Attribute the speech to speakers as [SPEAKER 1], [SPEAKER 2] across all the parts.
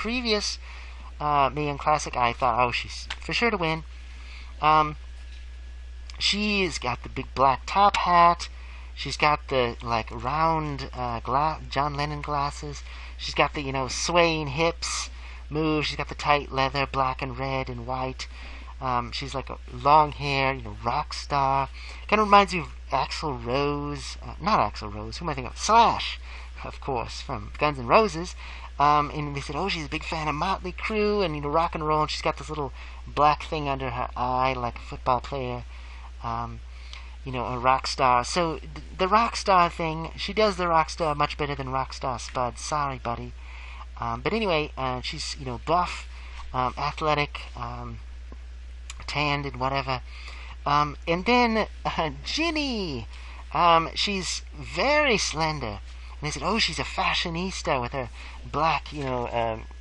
[SPEAKER 1] previous Mae Young Classic, I thought, oh, she's for sure to win. Um, she's got the big black top hat. She's got the like round John Lennon glasses. She's got the swaying hips move. She's got the tight leather, black and red and white. She's like a long hair, rock star. Kind of reminds me of Axl Rose. Not Axl Rose. Who am I thinking of? Slash, of course, from Guns N' Roses. And they said, oh, she's a big fan of Motley Crue and rock and roll. And she's got this little black thing under her eye, like a football player. A rock star. So the rock star thing, she does the rock star much better than rock star Spud. Sorry, buddy. But anyway, she's buff, athletic, tanned and whatever. And then Ginny, she's very slender. And they said, oh, she's a fashionista with her black,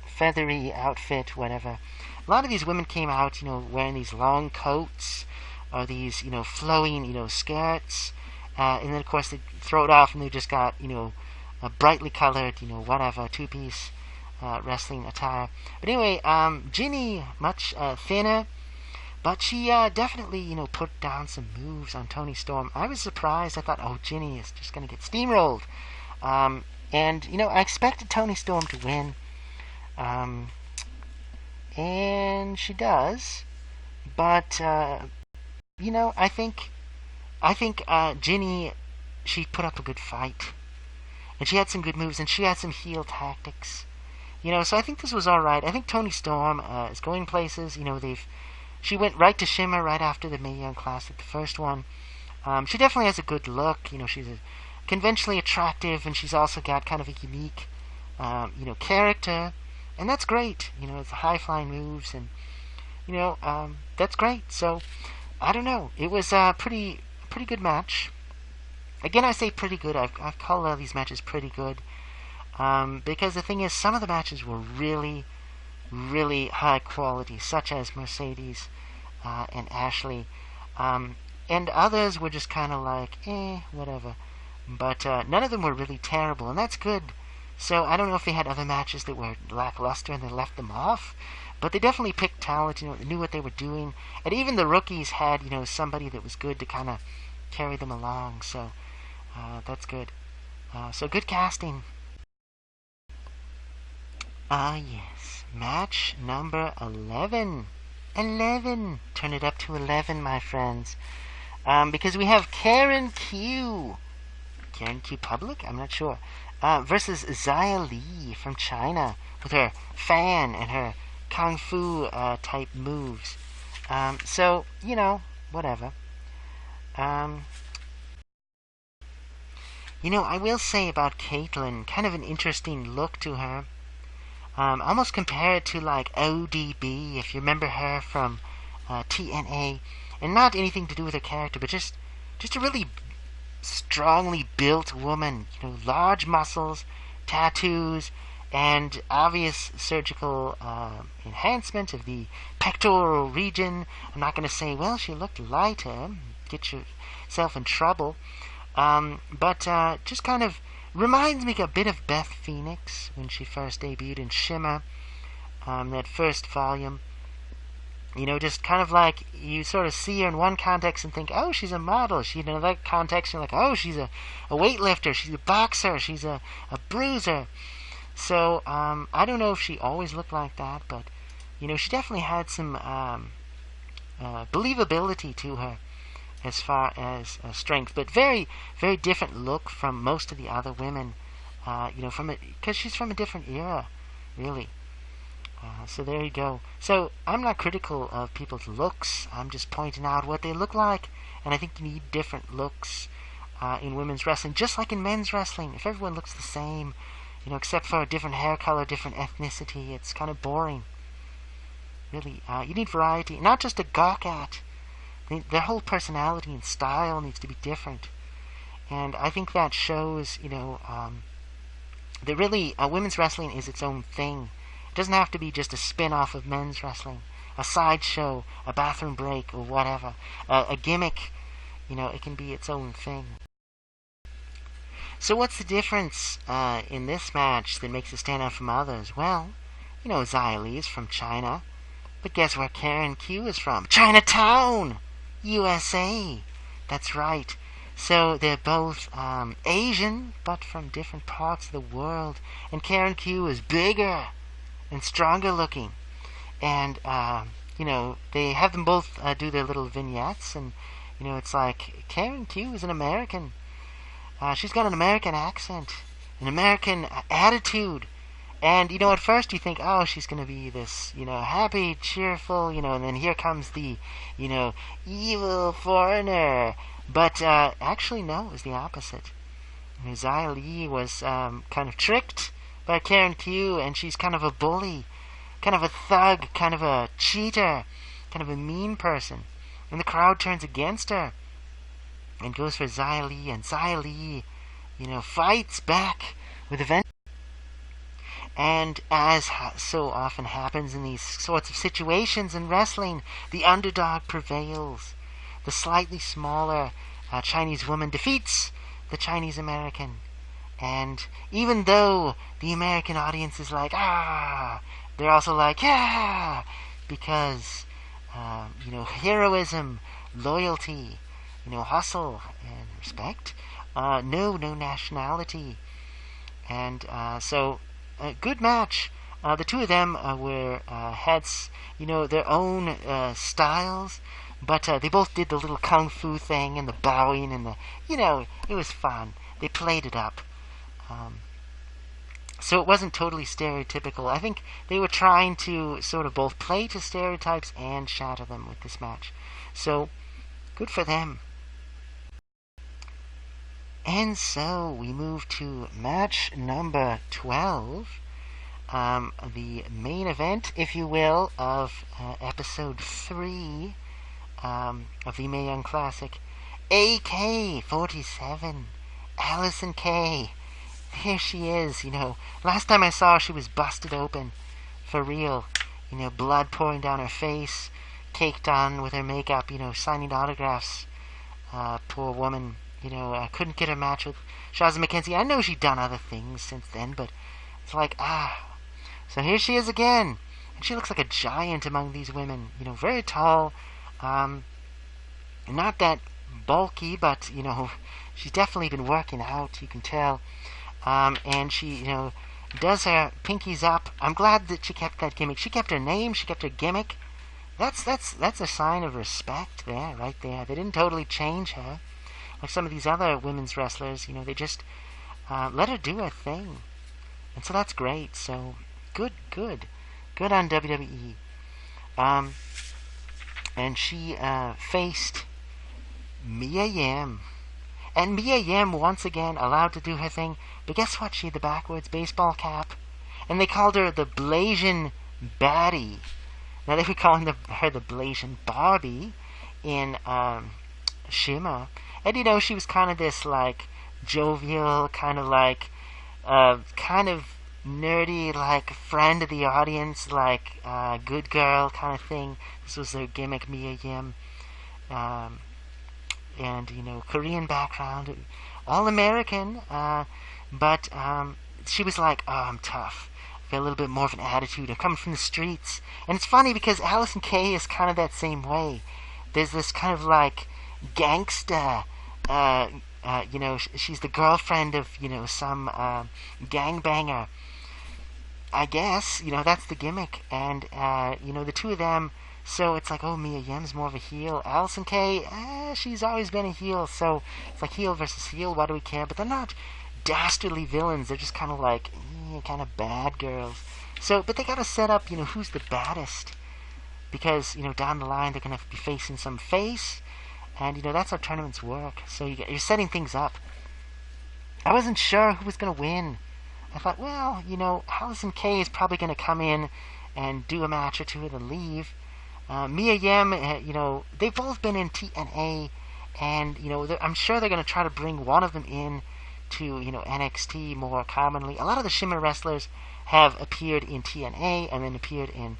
[SPEAKER 1] feathery outfit, whatever. A lot of these women came out, wearing these long coats or these, flowing, skirts. And then, of course, they throw it off and they just got, a brightly colored, whatever, two-piece wrestling attire. But anyway, Ginny, much thinner. But she definitely, put down some moves on Toni Storm. I was surprised. I thought, oh, Ginny is just going to get steamrolled. And, I expected Toni Storm to win. And she does. But, I think Ginny, she put up a good fight. And she had some good moves, and she had some heel tactics. So I think this was all right. I think Toni Storm is going places. She went right to Shimmer right after the Mae Young Classic, the first one. She definitely has a good look. She's conventionally attractive, and she's also got kind of a unique, character. And that's great. It's high-flying moves, and, that's great. So, I don't know. It was a pretty good match. Again, I say pretty good. I've called all these matches pretty good. Because the thing is, some of the matches were really, really high quality, such as Mercedes and Ashley. And others were just kind of like, whatever. But none of them were really terrible, and that's good. So I don't know if they had other matches that were lackluster and they left them off. But they definitely picked talent, knew what they were doing. And even the rookies had, somebody that was good to kind of carry them along. So that's good. So good casting. Yes. Match number 11. 11. Turn it up to 11, my friends. Because we have Karen Q Public? I'm not sure. Versus Xia Li from China with her fan and her kung fu type moves. So, whatever. I will say about Caitlyn, kind of an interesting look to her. Almost compare it to like ODB, if you remember her from TNA. And not anything to do with her character, but just a really strongly built woman. Large muscles, tattoos, and obvious surgical enhancement of the pectoral region. I'm not going to say, well, she looked lighter. Get yourself in trouble. But just kind of reminds me a bit of Beth Phoenix when she first debuted in Shimmer, that first volume. Just kind of like you sort of see her in one context and think, oh, she's a model. She in another context, you're like, oh, she's a weightlifter. She's a boxer. She's a bruiser. So I don't know if she always looked like that, but she definitely had some believability to her as far as strength, but very, very different look from most of the other women. Because she's from a different era, really. So there you go. So I'm not critical of people's looks. I'm just pointing out what they look like, and I think you need different looks in women's wrestling, just like in men's wrestling. If everyone looks the same, except for a different hair color, different ethnicity, it's kind of boring. Really, you need variety, not just to gawk at. Their whole personality and style needs to be different, and I think that shows, that really women's wrestling is its own thing. It doesn't have to be just a spin-off of men's wrestling, a sideshow, a bathroom break, or whatever, a gimmick. It can be its own thing. So what's the difference in this match that makes it stand out from others? Well, Xia Li is from China. But guess where Karen Q is from? Chinatown! USA! That's right. So they're both Asian, but from different parts of the world. And Karen Q is bigger and stronger looking. And, they have them both do their little vignettes. And, it's like Karen Q is an American. She's got an American accent, an American attitude. And, at first you think, oh, she's going to be this, happy, cheerful, and then here comes the, evil foreigner. But actually, no, it was the opposite. Xia Li was kind of tricked by Karen Q, and she's kind of a bully, kind of a thug, kind of a cheater, kind of a mean person. And the crowd turns against her and goes for Xia Li, and Xia Li, fights back with a vengeance. And as so often happens in these sorts of situations in wrestling, the underdog prevails. The slightly smaller Chinese woman defeats the Chinese American. And even though the American audience is like, ah, they're also like, yeah, because, heroism, loyalty, hustle, and respect. No nationality. And so, good match. The two of them had, their own styles, but they both did the little kung fu thing and the bowing and it was fun. They played it up. So it wasn't totally stereotypical. I think they were trying to sort of both play to stereotypes and shatter them with this match. So, good for them. And so we move to match number 12, the main event, if you will, of episode 3 of the Mae Young Classic. AK-47, Allison Kay. Here she is, Last time I saw her, she was busted open. For real. Blood pouring down her face, caked on with her makeup, signing autographs. Poor woman. Couldn't get her match with Shazza McKenzie. I know she'd done other things since then, but it's like, So here she is again. And she looks like a giant among these women. Very tall. Not that bulky, but, she's definitely been working out, you can tell. And she, does her pinkies up. I'm glad that she kept that gimmick. She kept her name, she kept her gimmick. That's a sign of respect there, right there. They didn't totally change her. Like some of these other women's wrestlers, they just let her do her thing. And so that's great. So, good on WWE. And she faced Mae Young. And Mae Young, once again, allowed to do her thing. But guess what? She had the backwards baseball cap. And they called her the Blasian Baddie. Now, they were calling her the Blasian Barbie in Shimmer. And, she was kind of this, like, jovial, kind of like, kind of nerdy, like, friend of the audience, like, good girl kind of thing. This was their gimmick, Mae Young. And, Korean background, all American, but she was like, oh, I'm tough. I've got a little bit more of an attitude. I'm coming from the streets. And it's funny because Allison Kay is kind of that same way. There's this kind of like gangsta, she's the girlfriend of, some gangbanger. I guess, that's the gimmick. And, the two of them, so it's like, oh, Mae Young's more of a heel. Allison Kay, she's always been a heel. So it's like heel versus heel. Why do we care? But they're not dastardly villains. They're just kind of like, kind of bad girls. So, but they got to set up, who's the baddest. Because, down the line they're going to be facing some face. And, that's how tournaments work. So you're setting things up. I wasn't sure who was going to win. I thought, well, Allison Kay is probably going to come in and do a match or two and then leave. Mae Young, they've both been in TNA, and, I'm sure they're going to try to bring one of them in to, NXT more commonly. A lot of the Shimmer wrestlers have appeared in TNA and then appeared in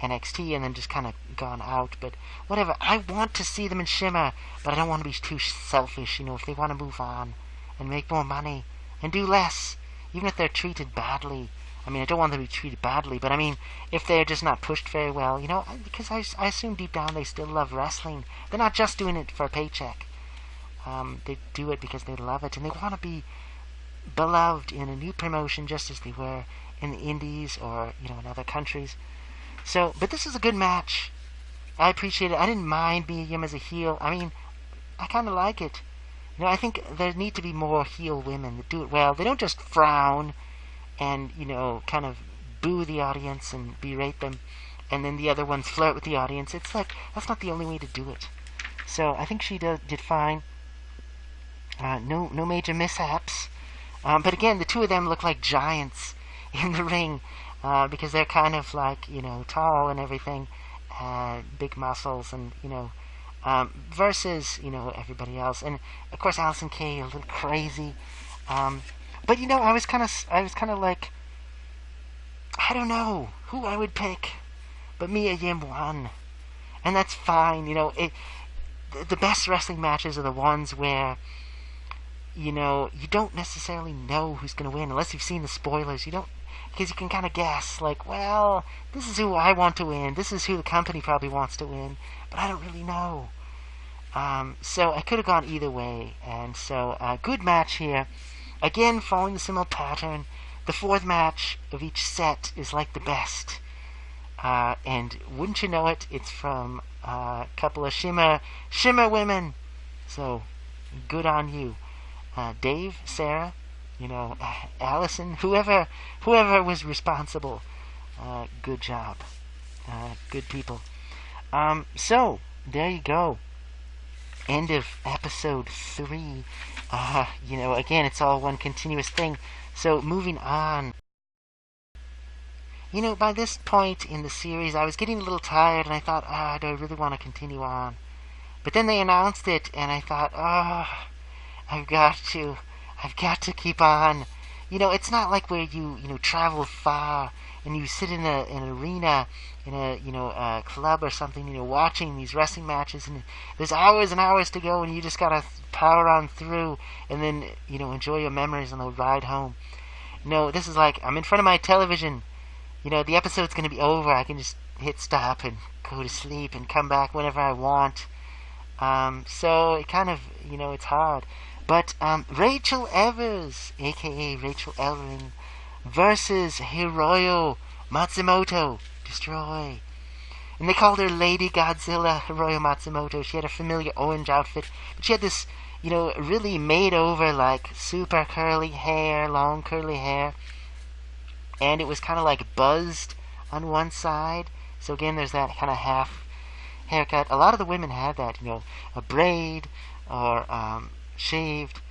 [SPEAKER 1] NXT and then just kind of gone out, but whatever. I want to see them in Shimmer, but I don't want to be too selfish, if they want to move on and make more money and do less, even if they're treated badly. I mean, I don't want them to be treated badly, but I mean, if they're just not pushed very well, because I assume deep down they still love wrestling. They're not just doing it for a paycheck. They do it because they love it, and they want to be beloved in a new promotion just as they were in the indies or, in other countries. So, but this is a good match. I appreciate it. I didn't mind being him as a heel. I mean, I kind of like it. I think there need to be more heel women that do it well. They don't just frown and, kind of boo the audience and berate them, and then the other ones flirt with the audience. It's like, that's not the only way to do it. So I think she did fine. No major mishaps. But again, the two of them look like giants in the ring, because they're kind of like, tall and everything, big muscles, and, versus, everybody else. And, of course, Allison Kay, a little crazy. But, I was kind of like, I don't know who I would pick, but Mae Young won. And that's fine, the best wrestling matches are the ones where, you don't necessarily know who's going to win unless you've seen the spoilers. Because you can kind of guess, like, well, this is who I want to win. This is who the company probably wants to win. But I don't really know. So I could have gone either way. And so, good match here. Again, following the similar pattern. The fourth match of each set is like the best. And wouldn't you know it, it's from a couple of Shimmer women. So, good on you. Dave, Sarah, Allison, whoever was responsible, good job. Good people. So, there you go. End of episode 3. Again, it's all one continuous thing. So, moving on. By this point in the series, I was getting a little tired, and I thought, do I really want to continue on? But then they announced it, and I thought, I've got to keep on. It's not like where you travel far and you sit in an arena, in a club or something, watching these wrestling matches, and there's hours and hours to go, and you just gotta power on through, and then, enjoy your memories on the ride home. No, this is like, I'm in front of my television, the episode's gonna be over, I can just hit stop and go to sleep and come back whenever I want. So it kind of, it's hard. But Rachel Evers, a.k.a. Rachel Ellering, versus Hiroyo Matsumoto. Destroy. And they called her Lady Godzilla, Hiroyo Matsumoto. She had a familiar orange outfit. But she had this, really made over, like, super curly hair, long curly hair. And it was kind of like buzzed on one side. So again, there's that kind of half haircut. A lot of the women had that, a braid or shaved,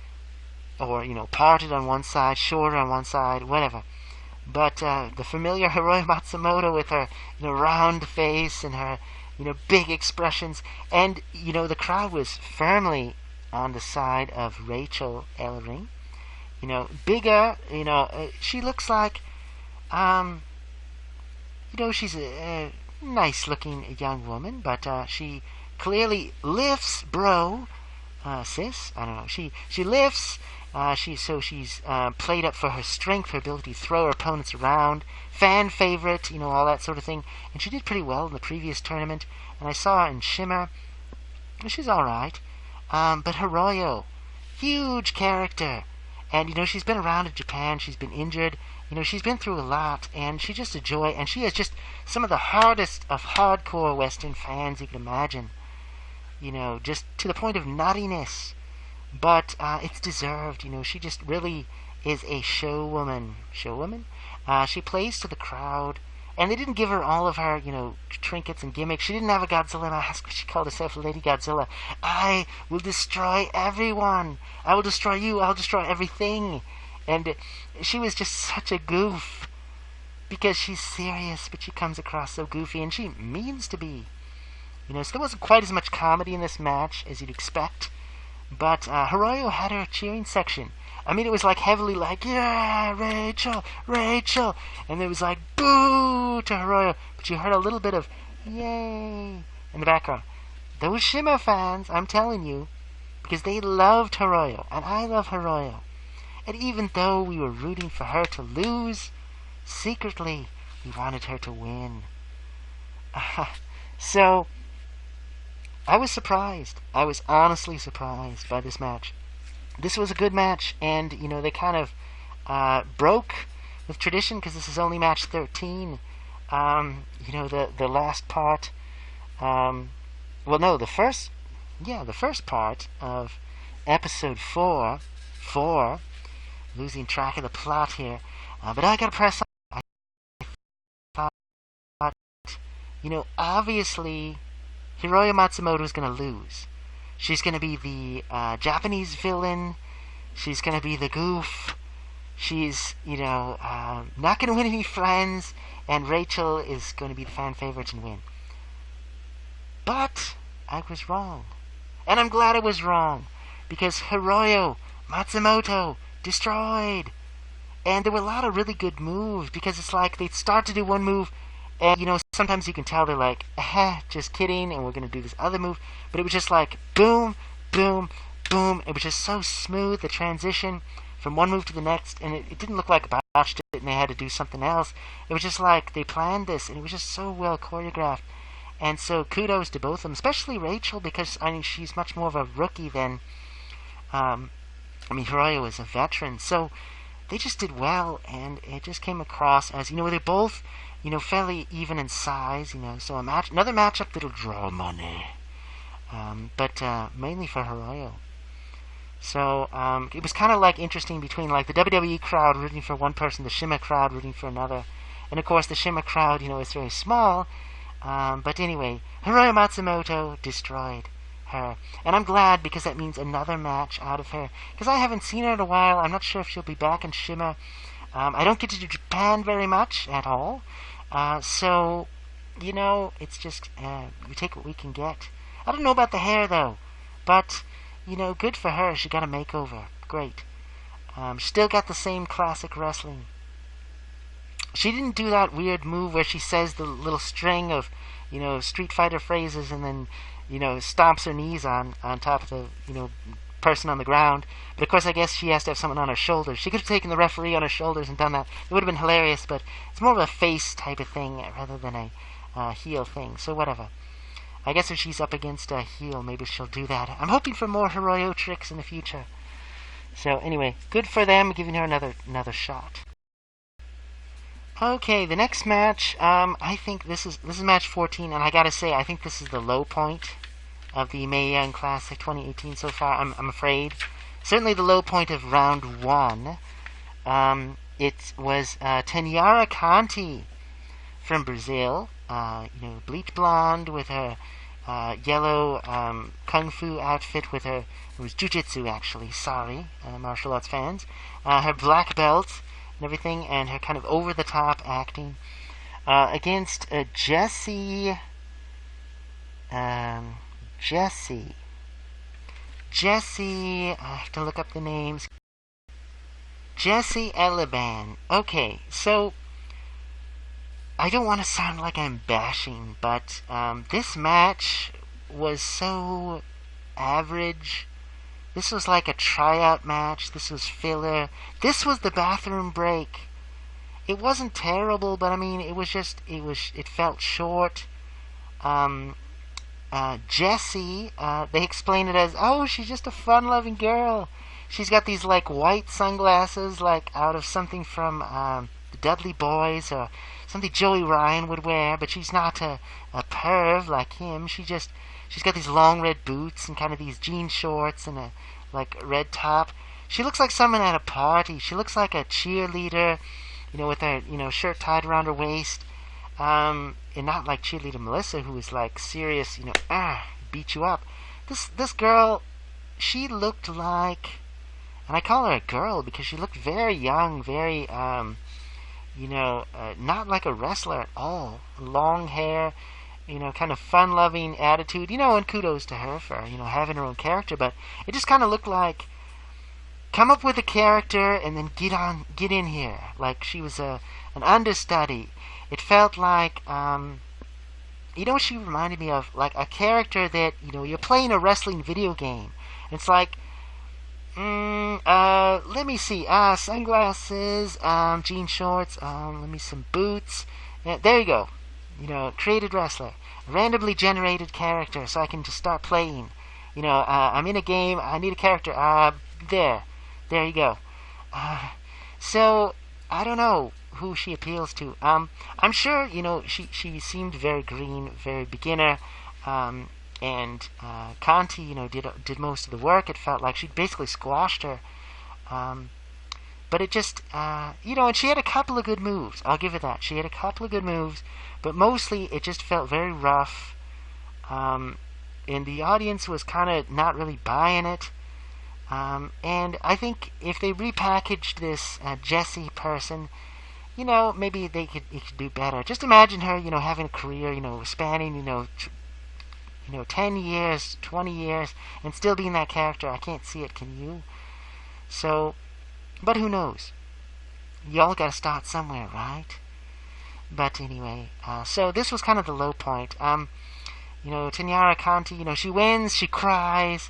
[SPEAKER 1] or parted on one side, shorter on one side, whatever. But the familiar Hiroyo Matsumoto with her round face and her big expressions, and the crowd was firmly on the side of Rachel Ellering. Bigger. She looks like she's a nice looking young woman, but she clearly lifts, bro. Sis, I don't know. She lifts. She's played up for her strength, her ability to throw her opponents around, fan favorite, all that sort of thing. And she did pretty well in the previous tournament. And I saw her in Shimmer. She's all right. But Hiroyo, huge character, and she's been around in Japan. She's been injured. She's been through a lot, and she's just a joy. And she has just some of the hardest of hardcore Western fans you can imagine. Just to the point of nuttiness. But it's deserved. She just really is a show woman. She plays to the crowd. And they didn't give her all of her, trinkets and gimmicks. She didn't have a Godzilla mask. She called herself Lady Godzilla. I will destroy everyone. I will destroy you. I'll destroy everything. And she was just such a goof. Because she's serious, but she comes across so goofy. And she means to be. So there wasn't quite as much comedy in this match as you'd expect. But Hiroyo had her cheering section. I mean, it was like heavily like, yeah, Rachel, Rachel. And there was like, boo to Hiroyo. But you heard a little bit of, yay, in the background. Those Shimmer fans, I'm telling you, because they loved Hiroyo. And I love Hiroyo. And even though we were rooting for her to lose, secretly, we wanted her to win. So, I was surprised. I was honestly surprised by this match. This was a good match, and, they kind of broke with tradition because this is only match 13. The last part, the first part of episode 4, losing track of the plot here, but I gotta press on. I thought, obviously, Hiroyo Matsumoto is gonna lose. She's gonna be the Japanese villain. She's gonna be the goof. She's, not gonna win any friends, and Rachel is gonna be the fan favorite and win. But I was wrong. And I'm glad I was wrong, because Hiroyo Matsumoto destroyed. And there were a lot of really good moves, because it's like they'd start to do one move, and, sometimes you can tell they're like, just kidding, and we're going to do this other move. But it was just like, boom, boom, boom. It was just so smooth, the transition from one move to the next, and it didn't look like a botched it and they had to do something else. It was just like they planned this, and it was just so well choreographed. And so kudos to both of them, especially Rachel, because, she's much more of a rookie than, Hiroyo is a veteran. So they just did well, and it just came across as, they're both, fairly even in size, so another matchup that'll draw money. But mainly for Hiroyo. So it was kind of like interesting between like the WWE crowd rooting for one person, the Shima crowd rooting for another. And of course the Shima crowd, is very small. But anyway, Hiroyo Matsumoto destroyed her. And I'm glad, because that means another match out of her. Because I haven't seen her in a while. I'm not sure if she'll be back in Shima. I don't get to Japan very much at all. So, it's just, we take what we can get. I don't know about the hair, though. But, good for her. She got a makeover. Great. Still got the same classic wrestling. She didn't do that weird move where she says the little string of, Street Fighter phrases and then, stomps her knees on top of the, person on the ground. But of course, I guess she has to have someone on her shoulders. She could have taken the referee on her shoulders and done that. It would have been hilarious, but it's more of a face type of thing rather than a heel thing. So whatever. I guess if she's up against a heel, maybe she'll do that. I'm hoping for more Hiroyo tricks in the future. So anyway, good for them, giving her another shot. Okay, the next match, I think this is match 14, and I gotta say, I think this is the low point of the Mae Young Classic 2018 so far, I'm afraid. Certainly the low point of round 1. It was Tenyara Conti from Brazil, bleach blonde with her yellow kung fu outfit with her, it was jujitsu actually, sorry, martial arts fans, her black belt and everything, and her kind of over-the-top acting, against Jessie, I have to look up the names. Jessie Eliban. Okay, so I don't want to sound like I'm bashing, but this match was so average. This was like a tryout match. This was filler. This was the bathroom break. It wasn't terrible, but it felt short. Jessie, they explain it as, oh, she's just a fun-loving girl. She's got these, like, white sunglasses, like, out of something from, the Dudley Boys, or something Joey Ryan would wear, but she's not a perv like him. She's got these long red boots and kind of these jean shorts and a, like, red top. She looks like someone at a party. She looks like a cheerleader, with her, shirt tied around her waist. And not like cheerleader Melissa, who is like serious, beat you up. This girl, she looked like, and I call her a girl because she looked very young, very, not like a wrestler at all. Long hair, kind of fun-loving attitude, and kudos to her for, having her own character, but it just kind of looked like, come up with a character and then get in here, like she was an understudy. It felt like, she reminded me of, like, a character that, you're playing a wrestling video game. It's like, Let me see. Sunglasses, jean shorts, let me some boots. Yeah, there you go. Created wrestler. Randomly generated character so I can just start playing. I'm in a game, I need a character. There. There you go. So, I don't know who she appeals to. I'm sure, she seemed very green, very beginner. And Conti, did most of the work. It felt like she basically squashed her. But it just, and she had a couple of good moves. I'll give it that. She had a couple of good moves, but mostly it just felt very rough. And the audience was kind of not really buying it. And I think if they repackaged this Jessie person, maybe it could do better. Just imagine her, having a career, spanning, 10 years, 20 years, and still being that character. I can't see it, can you? So, but who knows? Y'all gotta start somewhere, right? But anyway, so this was kind of the low point. Tanyara Conti, she wins, she cries.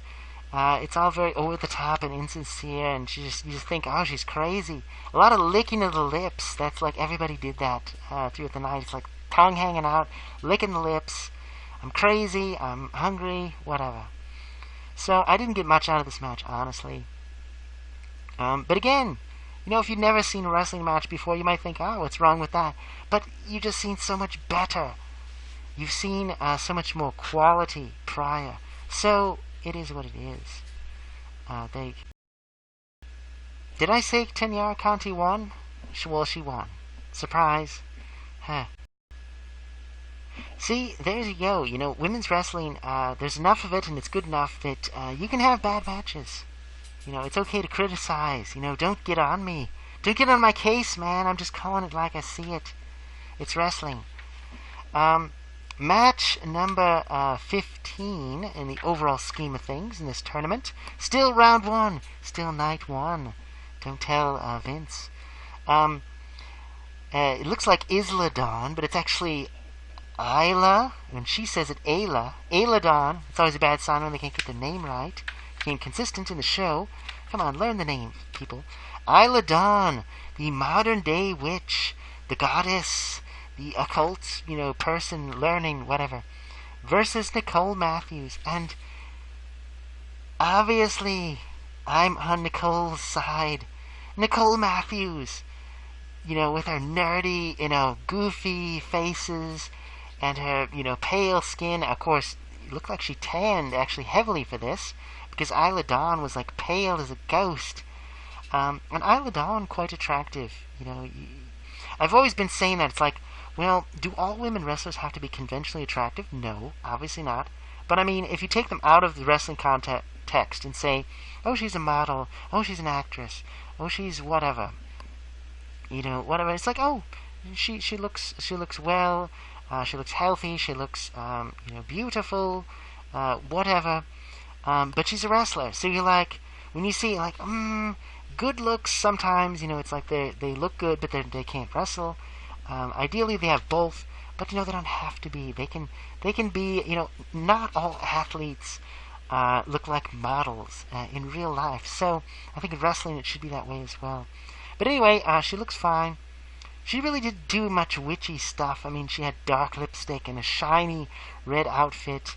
[SPEAKER 1] It's all very over the top and insincere, and you just think, oh, she's crazy. A lot of licking of the lips. That's like everybody did that throughout the night. It's like tongue hanging out, licking the lips. I'm crazy, I'm hungry, whatever. So I didn't get much out of this match, honestly. But again, if you've never seen a wrestling match before, you might think, oh, what's wrong with that? But you've just seen so much better. You've seen so much more quality prior. So it is what it is. Did I say Tanyara Conti won? Well, she won. Surprise. Huh. See, there you go. Women's wrestling, there's enough of it, and it's good enough that you can have bad matches. It's okay to criticize. Don't get on me. Don't get on my case, man. I'm just calling it like I see it. It's wrestling. Match number 15 in the overall scheme of things in this tournament. Still round one. Still night one. Don't tell Vince. It looks like Isla Dawn, but it's actually Isla, and she says it Ayla. Ayla Dawn. It's always a bad sign when they can't get the name right. Being consistent in the show. Come on, learn the name, people. Isla Dawn, the modern day witch, the goddess, the occult, person learning, whatever. Versus Nicole Matthews. And obviously, I'm on Nicole's side. Nicole Matthews, with her nerdy, goofy faces and her, pale skin. Of course, it looked like she tanned actually heavily for this because Isla Dawn was like pale as a ghost. And Isla Dawn, quite attractive. I've always been saying that. It's like, well, do all women wrestlers have to be conventionally attractive? No, obviously not. But I mean, if you take them out of the wrestling context and say, oh, she's a model, oh, she's an actress, oh, she's whatever, whatever. It's like, oh, she looks well, she looks healthy, she looks beautiful, whatever. But she's a wrestler, so you're like, when you see like, good looks sometimes, it's like they look good, but they can't wrestle. Ideally, they have both, but they don't have to be. They can be. Not all athletes look like models in real life. So I think in wrestling it should be that way as well. But anyway, she looks fine. She really didn't do much witchy stuff. I mean, she had dark lipstick and a shiny red outfit.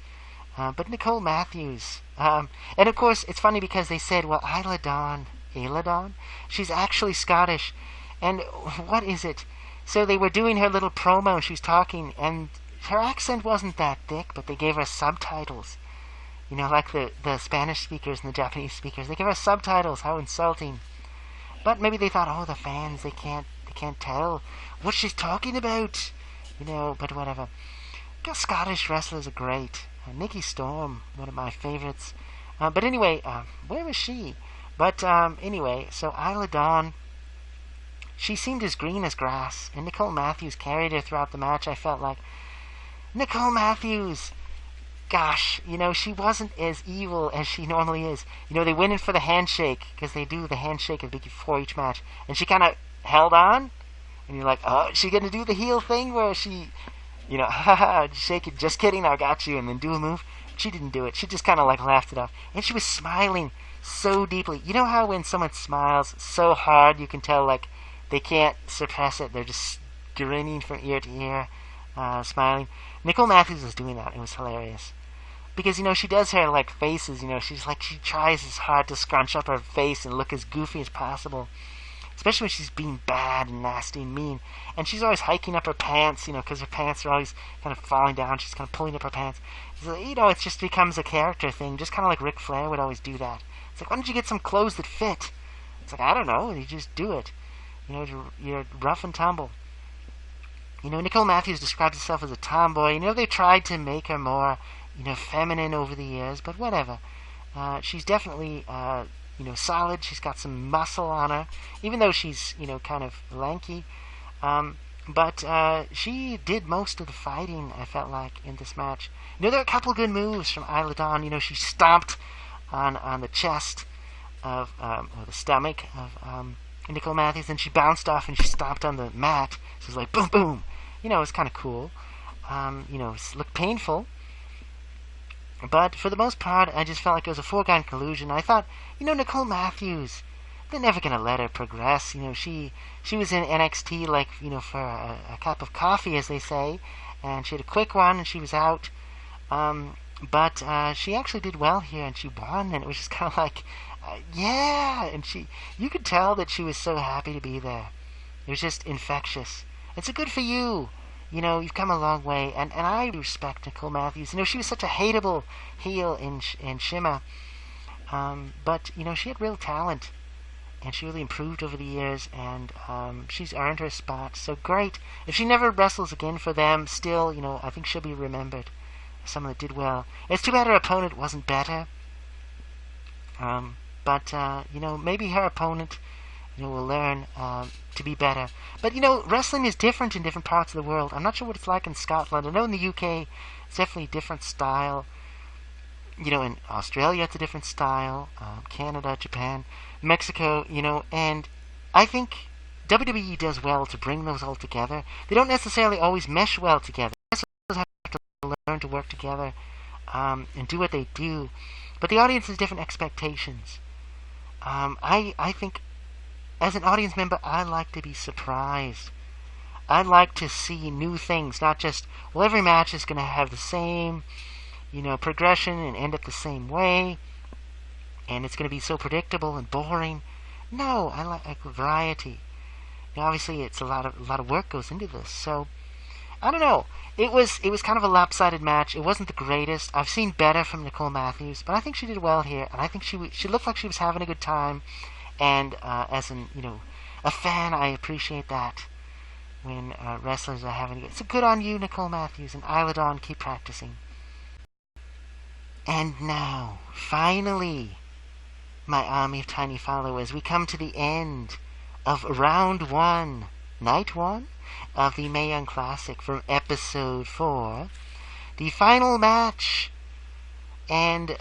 [SPEAKER 1] But Nicole Matthews, and of course it's funny because they said, well, Ayla Dawn, she's actually Scottish, and what is it? So they were doing her little promo, and she was talking, and her accent wasn't that thick, but they gave her subtitles. Like the Spanish speakers and the Japanese speakers, they give her subtitles. How insulting! But maybe they thought, oh, the fans, they can't tell what she's talking about, But whatever. Scottish wrestlers are great. Nikki Storm, one of my favorites. But anyway, where was she? But anyway, so Isla Dawn, she seemed as green as grass, and Nicole Matthews carried her throughout the match. I felt like, Nicole Matthews, gosh, she wasn't as evil as she normally is. They went in for the handshake, because they do the handshake before each match, and she kind of held on, and you're like, oh, is she going to do the heel thing where she, haha, shake it, just kidding, I got you, and then do a move? She didn't do it. She just kind of like laughed it off, and she was smiling so deeply. You know how when someone smiles so hard, you can tell like they can't suppress it. They're just grinning from ear to ear, smiling. Nicole Matthews was doing that. It was hilarious. Because, she does her, like, faces, she tries as hard to scrunch up her face and look as goofy as possible. Especially when she's being bad and nasty and mean. And she's always hiking up her pants, because her pants are always kind of falling down. She's kind of pulling up her pants. So, it just becomes a character thing, just kind of like Ric Flair would always do that. It's like, why don't you get some clothes that fit? It's like, I don't know, you just do it. You're rough and tumble. Nicole Matthews describes herself as a tomboy. They tried to make her more, feminine over the years, but whatever. She's definitely, solid. She's got some muscle on her, even though she's, kind of lanky. But she did most of the fighting, I felt like, in this match. There were a couple of good moves from Isla Dawn. She stomped on the chest of, or the stomach of Nicole Matthews, and she bounced off and she stomped on the mat. So it was like, boom, boom. It was kind of cool. It looked painful. But for the most part, I just felt like it was a foregone conclusion. I thought, Nicole Matthews, they're never going to let her progress. She was in NXT like, for a cup of coffee, as they say, and she had a quick one and she was out. But she actually did well here and she won, and it was just kind of like, yeah, and you could tell that she was so happy to be there. It was just infectious. It's a good for you. You've come a long way, and I respect Nicole Matthews. She was such a hateable heel in Shimmer, but she had real talent, and she really improved over the years, and she's earned her spot. So great. If she never wrestles again for them, still, I think she'll be remembered as someone that did well. It's too bad her opponent wasn't better, but maybe her opponent will learn to be better. But, wrestling is different in different parts of the world. I'm not sure what it's like in Scotland. I know in the UK, it's definitely a different style. In Australia, it's a different style. Canada, Japan, Mexico, and I think WWE does well to bring those all together. They don't necessarily always mesh well together. Wrestlers have to learn to work together and do what they do. But the audience has different expectations. I think as an audience member, I like to be surprised. I like to see new things, not just, well, every match is going to have the same, progression and end up the same way, and it's going to be so predictable and boring. No, I like variety. Obviously, it's a lot of work goes into this, so I don't know. It was kind of a lopsided match. It wasn't the greatest. I've seen better from Nicole Matthews, but I think she did well here, and I think she looked like she was having a good time. And as a fan, I appreciate that when wrestlers are having it. So good on you, Nicole Matthews, and Isla Dawn, keep practicing. And now, finally, my army of tiny followers, we come to the end of round 1, night 1 of the Mae Young Classic from episode 4, the final match. And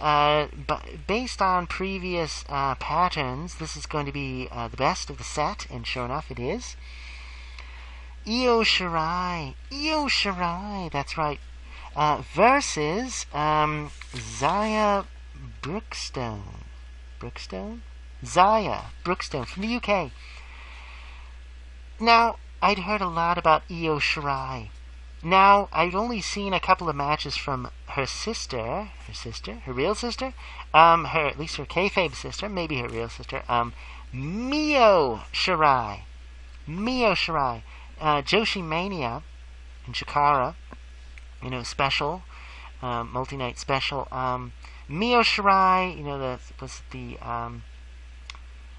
[SPEAKER 1] based on previous patterns, this is going to be the best of the set, and sure enough, it is. Io Shirai, that's right, versus Zaya Brookstone? Zaya Brookstone from the UK. Now, I'd heard a lot about Io Shirai. Now, I've only seen a couple of matches from her real sister, at least her kayfabe sister, maybe her real sister, Mio Shirai, Joshi Mania in Chikara, special, multi-night special, Mio Shirai,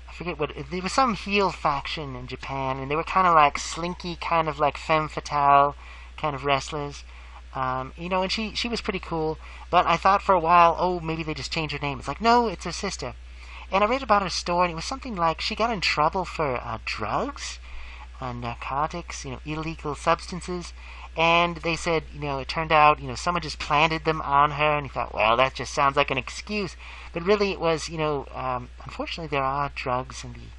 [SPEAKER 1] I forget there was some heel faction in Japan, and they were kind of like slinky, kind of like femme fatale kind of wrestlers, and she was pretty cool, but I thought for a while, oh, maybe they just changed her name. It's like, no, it's her sister. And I read about her story, and it was something like she got in trouble for drugs, narcotics, illegal substances, and they said, it turned out, someone just planted them on her, and he thought, well, that just sounds like an excuse, but really it was, unfortunately there are drugs in the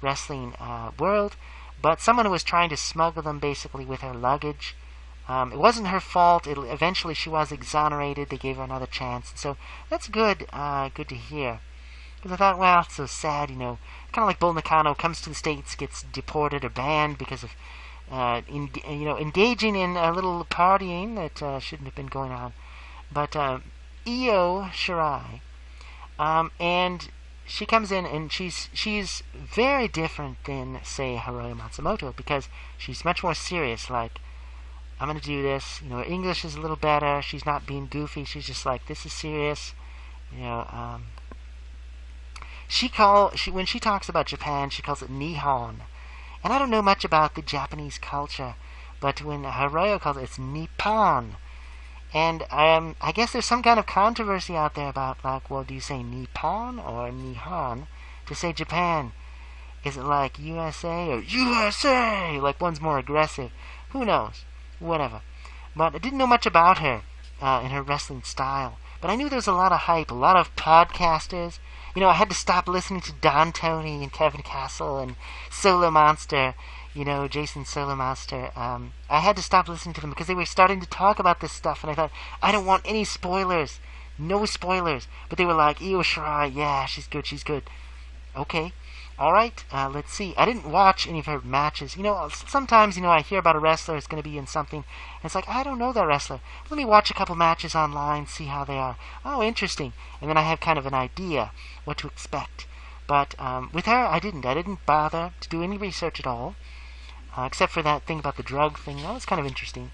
[SPEAKER 1] wrestling world, but someone who was trying to smuggle them basically with her luggage. It wasn't her fault. Eventually she was exonerated. They gave her another chance. So that's good. Good to hear. Because I thought, well, it's so sad, kind of like Bull Nakano comes to the States, gets deported or banned because of, engaging in a little partying that shouldn't have been going on. But Io Shirai, and she comes in and she's very different than, say, Hiroyo Matsumoto, because she's much more serious. Like, I'm gonna do this. Her English is a little better. She's not being goofy. She's just like, this is serious. When she talks about Japan, she calls it Nihon, and I don't know much about the Japanese culture, but when Hiroyo calls it, it's Nippon. And I guess there's some kind of controversy out there about, like, well, do you say Nippon or Nihon to say Japan? Is it like USA or USA? Like, one's more aggressive. Who knows? Whatever. But I didn't know much about her and her wrestling style. But I knew there was a lot of hype, a lot of podcasters. I had to stop listening to Don Tony and Kevin Castle and Solo Monster, Jason Solo Monster. I had to stop listening to them because they were starting to talk about this stuff, and I thought, I don't want any spoilers. No spoilers. But they were like, Io Shirai, yeah, she's good. Okay. All right, let's see. I didn't watch any of her matches. Sometimes, I hear about a wrestler is going to be in something, and it's like, I don't know that wrestler. Let me watch a couple matches online, see how they are. Oh, interesting. And then I have kind of an idea what to expect. But with her, I didn't bother to do any research at all, except for that thing about the drug thing. That was kind of interesting.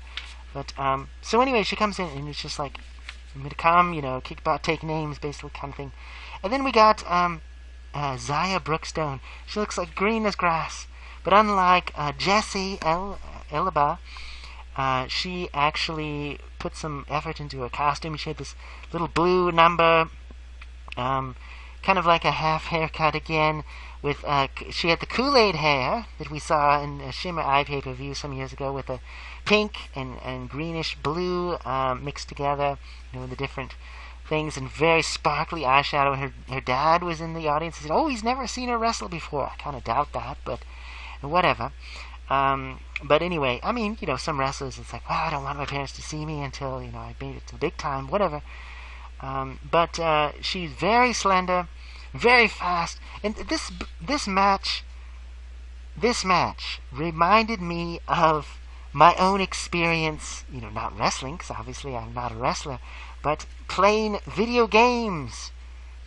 [SPEAKER 1] But, so anyway, she comes in, and it's just like, I'm going to come, kick butt, take names, basically, kind of thing. And then we got, Zaya Brookstone. She looks like green as grass. But unlike Jessie Elba, she actually put some effort into her costume. She had this little blue number, kind of like a half haircut again. With she had the Kool-Aid hair that we saw in a Shimmer Eye pay-per-view some years ago, with a pink and greenish blue mixed together, the different things, and very sparkly eyeshadow. And her dad was in the audience. He said, oh, he's never seen her wrestle before. I kind of doubt that, but whatever. But anyway, I mean, some wrestlers, it's like, well, I don't want my parents to see me until, I made it to the big time, whatever. But she's very slender, very fast. And this match reminded me of my own experience, not wrestling, because obviously I'm not a wrestler, but playing video games.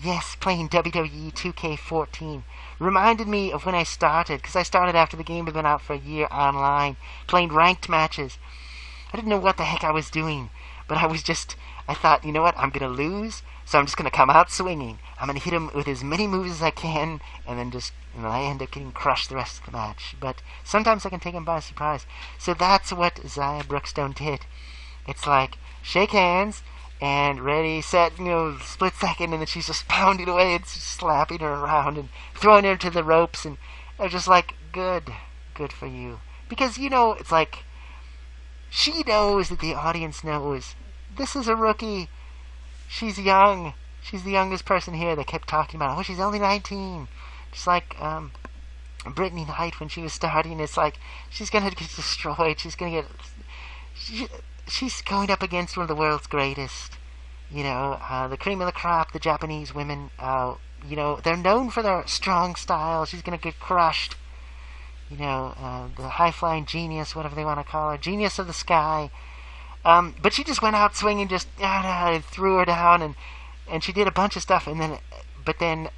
[SPEAKER 1] Yes, playing WWE 2K14. Reminded me of when I started, because I started after the game had been out for a year online, playing ranked matches. I didn't know what the heck I was doing, but I thought, you know what, I'm going to lose, so I'm just going to come out swinging. I'm going to hit him with as many moves as I can, and then I end up getting crushed the rest of the match. But sometimes I can take him by surprise. So that's what Zaya Brookstone did. It's like, shake hands, and ready, set, split second, and then she's just pounding away and slapping her around and throwing her to the ropes, and they're just like, good for you. Because, it's like, she knows that the audience knows this is a rookie. She's young. She's the youngest person here. They kept talking about, she's only 19. Just like Brittany Knight when she was starting. It's like, she's going to get destroyed. She's going to get... She's going up against one of the world's greatest. The cream of the crop, the Japanese women. They're known for their strong style. She's going to get crushed. The high-flying genius, whatever they want to call her. Genius of the sky. But she just went out swinging, just threw her down, and she did a bunch of stuff. But then,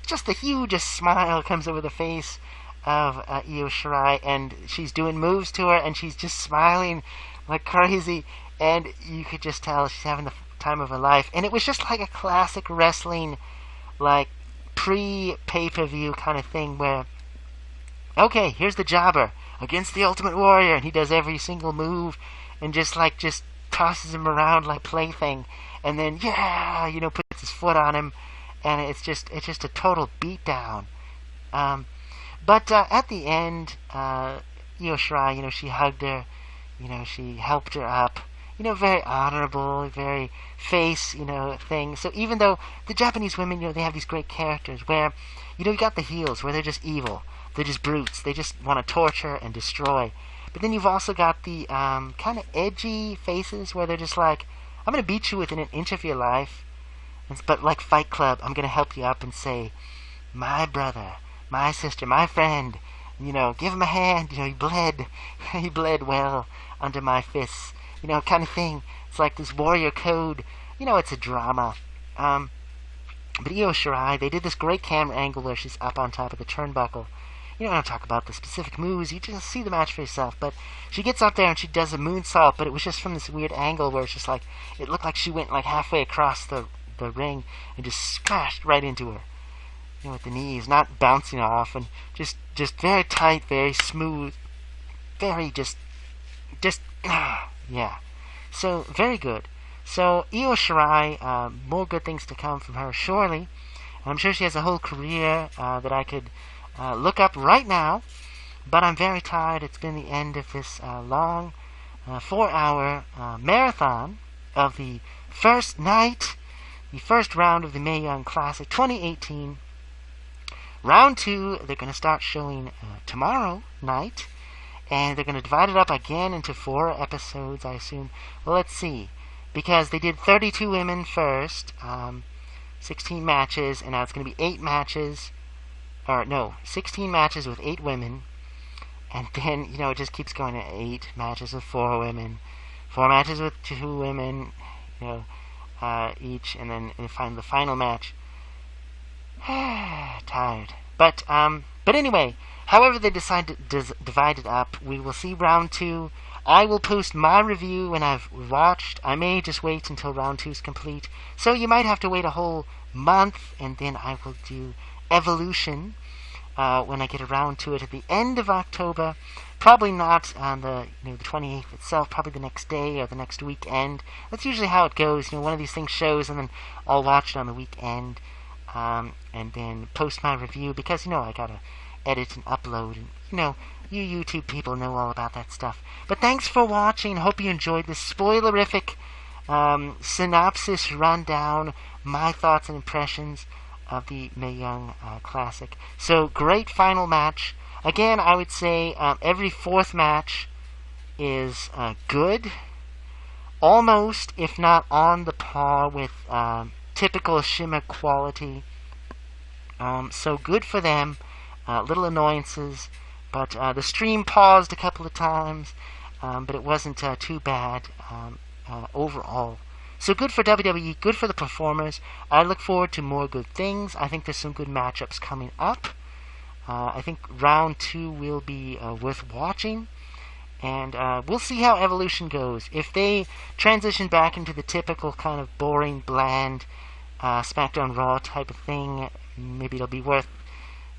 [SPEAKER 1] just the hugest smile comes over the face of Io Shirai, and she's doing moves to her, and she's just smiling like crazy, and you could just tell she's having the time of her life. And it was just like a classic wrestling, like pre-pay-per-view kind of thing, where, okay, here's the jobber against the Ultimate Warrior, and he does every single move, and just tosses him around like plaything, and then puts his foot on him, and it's just a total beatdown. But at the end, Io Shirai, she hugged her. She helped her up. Very honorable, very face, thing. So even though the Japanese women, they have these great characters where, you got the heels where they're just evil. They're just brutes. They just want to torture and destroy. But then you've also got the kind of edgy faces where they're just like, I'm going to beat you within an inch of your life. But like Fight Club, I'm gonna help you up and say, my brother, my sister, my friend, give him a hand. He bled, he bled well under my fists. Kind of thing. It's like this warrior code. It's a drama. But Io Shirai, they did this great camera angle where she's up on top of the turnbuckle. You don't talk about the specific moves, you just see the match for yourself. But she gets up there and she does a moonsault, but it was just from this weird angle where it's just like, it looked like she went like halfway across the ring and just splashed right into her. With the knees, not bouncing off, and just very tight, very smooth, very just, yeah. So, very good. So, Io Shirai, more good things to come from her, surely. I'm sure she has a whole career that I could look up right now, but I'm very tired. It's been the end of this long 4-hour marathon of the first night, the first round of the Mae Young Classic 2018. Round 2, they're going to start showing tomorrow night, and they're going to divide it up again into 4 episodes, I assume. Well, let's see, because they did 32 women first, 16 matches, and now it's going to be 8 matches, 16 matches with 8 women, and then, it just keeps going to 8 matches with 4 women, 4 matches with 2 women, each, and then find the final match. Tired. But anyway, however they decide to divide it up, we will see round 2. I will post my review when I've watched. I may just wait until round 2 is complete. So you might have to wait a whole month, and then I will do Evolution when I get around to it at the end of October. Probably not on the the 28th itself, probably the next day or the next weekend. That's usually how it goes. One of these things shows, and then I'll watch it on the weekend. And then post my review, because, I gotta edit and upload, and, you YouTube people know all about that stuff. But thanks for watching. Hope you enjoyed this spoilerific synopsis rundown, my thoughts and impressions of the Mae Young Classic. So, great final match. Again, I would say every 4th match is good. Almost, if not on the par with typical Shimmer quality. So good for them. Little annoyances, but the stream paused a couple of times, but it wasn't too bad overall. So good for WWE, good for the performers. I look forward to more good things. I think there's some good matchups coming up. I think round 2 will be worth watching. And we'll see how Evolution goes. If they transition back into the typical kind of boring, bland SmackDown Raw type of thing, maybe it'll be worth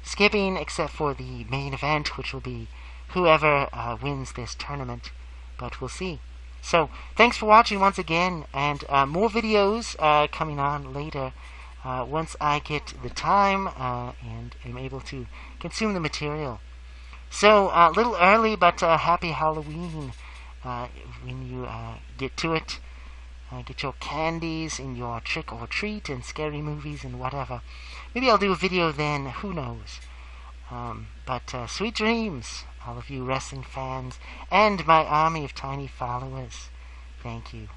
[SPEAKER 1] skipping, except for the main event, which will be whoever wins this tournament. But we'll see. So, thanks for watching once again, and more videos coming on later once I get the time and am able to consume the material. So, a little early, but happy Halloween when you get to it. Get your candies and your trick or treat and scary movies and whatever. Maybe I'll do a video then, who knows. But sweet dreams, all of you wrestling fans, and my army of tiny followers. Thank you.